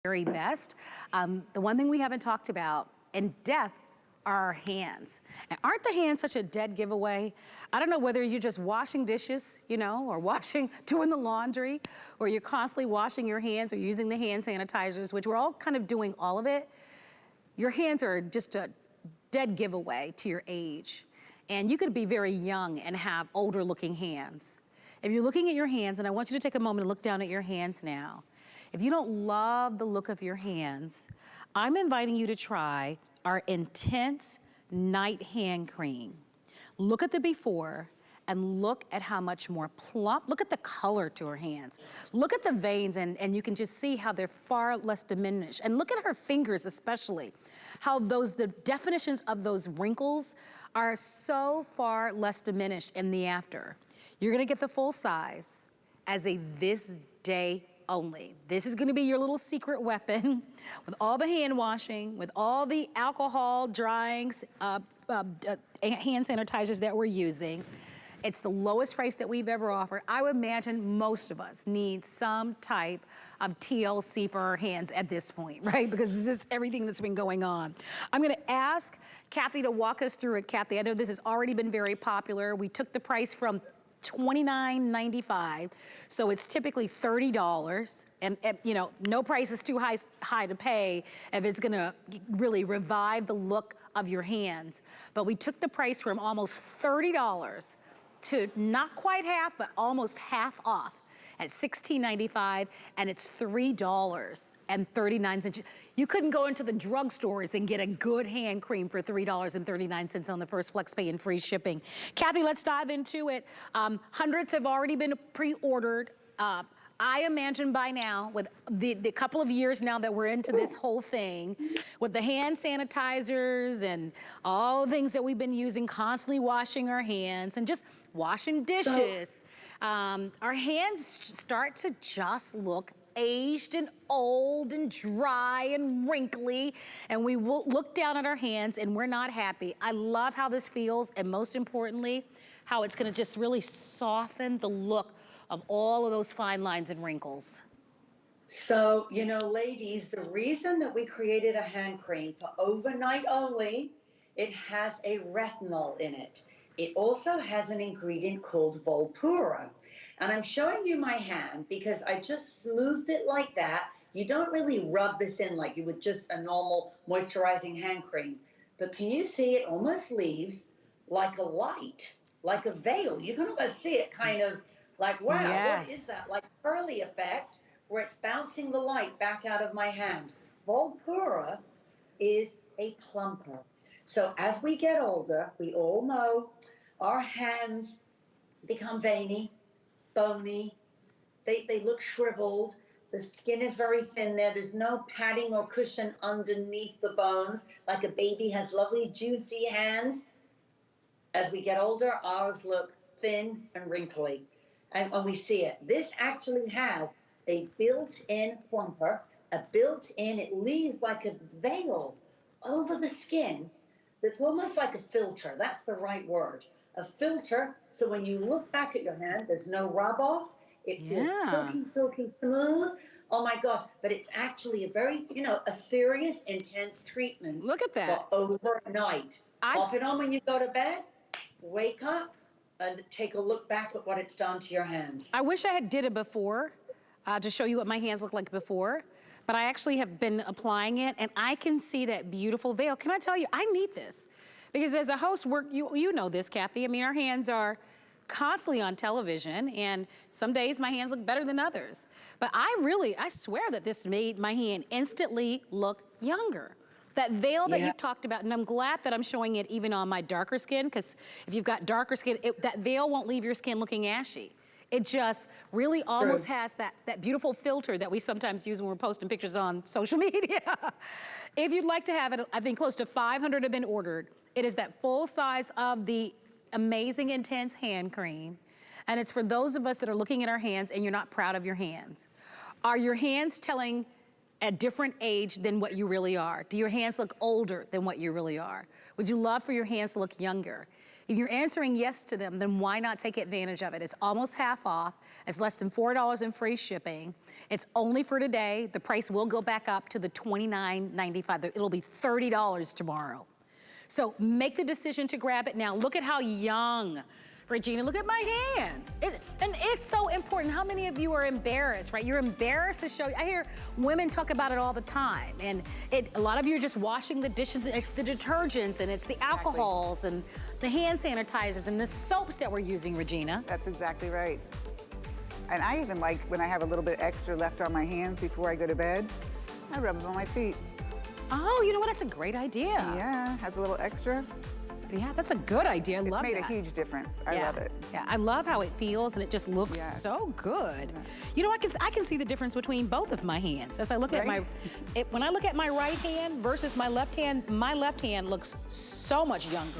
very best. The one thing we haven't talked about in depth are our hands. And aren't the hands such a dead giveaway? I don't know whether you're just washing dishes, you know, or doing the laundry, or you're constantly washing your hands or using the hand sanitizers, which we're all kind of doing all of it. Your hands are just a dead giveaway to your age. And you could be very young and have older looking hands. If you're looking at your hands, and I want you to take a moment and look down at your hands now. If you don't love the look of your hands, I'm inviting you to try our Intense Night Hand Cream. Look at the before and look at how much more plump. Look at the color to her hands. Look at the veins, and you can just see how they're far less diminished. And look at her fingers especially, how the definitions of those wrinkles are so far less diminished in the after. You're gonna get the full size as a this day only. This is gonna be your little secret weapon with all the hand washing, with all the alcohol dryings, hand sanitizers that we're using. It's the lowest price that we've ever offered. I would imagine most of us need some type of TLC for our hands at this point, right? Because this is everything that's been going on. I'm gonna ask Kathy to walk us through it. Kathy, I know this has already been very popular. We took the price from $29.95, so it's typically $30, and you know, no price is too high to pay if it's gonna really revive the look of your hands. But we took the price from almost $30 to not quite half, but almost half off at $16.95, and it's $3.39. You couldn't go into the drugstores and get a good hand cream for $3.39 on the first flex pay and free shipping. Kathy, let's dive into it. Hundreds have already been pre-ordered. I imagine by now, with the couple of years now that we're into this whole thing, with the hand sanitizers and all the things that we've been using, constantly washing our hands and just washing dishes, our hands start to just look aged and old and dry and wrinkly, and we will look down at our hands and we're not happy. I love how this feels, and most importantly, how it's gonna just really soften the look of all of those fine lines and wrinkles. So, you know, ladies, the reason that we created a hand cream for overnight only, it has a retinol in it. It also has an ingredient called Volpura. And I'm showing you my hand because I just smoothed it like that. You don't really rub this in like you would just a normal moisturizing hand cream. But can you see it almost leaves like a light, like a veil? You can almost see it kind of like, wow, Yes. What is that? Like curly effect where it's bouncing the light back out of my hand. Volpura is a plumper. So as we get older, we all know our hands become veiny, bony, they look shriveled, the skin is very thin there, there's no padding or cushion underneath the bones, like a baby has lovely juicy hands. As we get older, ours look thin and wrinkly. And when we see it, this actually has a built-in plumper, it leaves like a veil over the skin that's almost like a filter. That's the right word. A filter, so when you look back at your hand, there's no rub off. It feels silky, silky smooth. Oh my gosh, but it's actually a very, you know, a serious, intense treatment. Look at that. For overnight. Pop it on when you go to bed, wake up, and take a look back at what it's done to your hands. I wish I had did it before to show you what my hands look like before, but I actually have been applying it and I can see that beautiful veil. Can I tell you, I need this. Because as a host, you know this, Kathy. I mean, our hands are constantly on television, and some days my hands look better than others. But I swear that this made my hand instantly look younger. That veil that you talked about, and I'm glad that I'm showing it even on my darker skin, because if you've got darker skin, that veil won't leave your skin looking ashy. It just really almost has that beautiful filter that we sometimes use when we're posting pictures on social media. If you'd like to have it, I think close to 500 have been ordered. It is that full size of the amazing Intense hand cream. And it's for those of us that are looking at our hands and you're not proud of your hands. Are your hands telling a different age than what you really are? Do your hands look older than what you really are? Would you love for your hands to look younger? If you're answering yes to them, then why not take advantage of it? It's almost half off. It's less than $4 in free shipping. It's only for today. The price will go back up to the $29.95. It'll be $30 tomorrow. So make the decision to grab it now. Look at how young. Regina, look at my hands. And it's so important. How many of you are embarrassed, right? You're embarrassed to show. I hear women talk about it all the time. And a lot of you are just washing the dishes. It's the detergents and it's the alcohols and the hand sanitizers and the soaps that we're using, Regina. That's exactly right. And I even like when I have a little bit extra left on my hands before I go to bed, I rub them on my feet. Oh, you know what? That's a great idea. Yeah, has a little extra. Yeah, that's a good idea. I love that. It's made a huge difference. I love it. Yeah, I love how it feels and it just looks so good. Yeah. You know, I can see the difference between both of my hands. As I look at when I look at my right hand versus my left hand looks so much younger.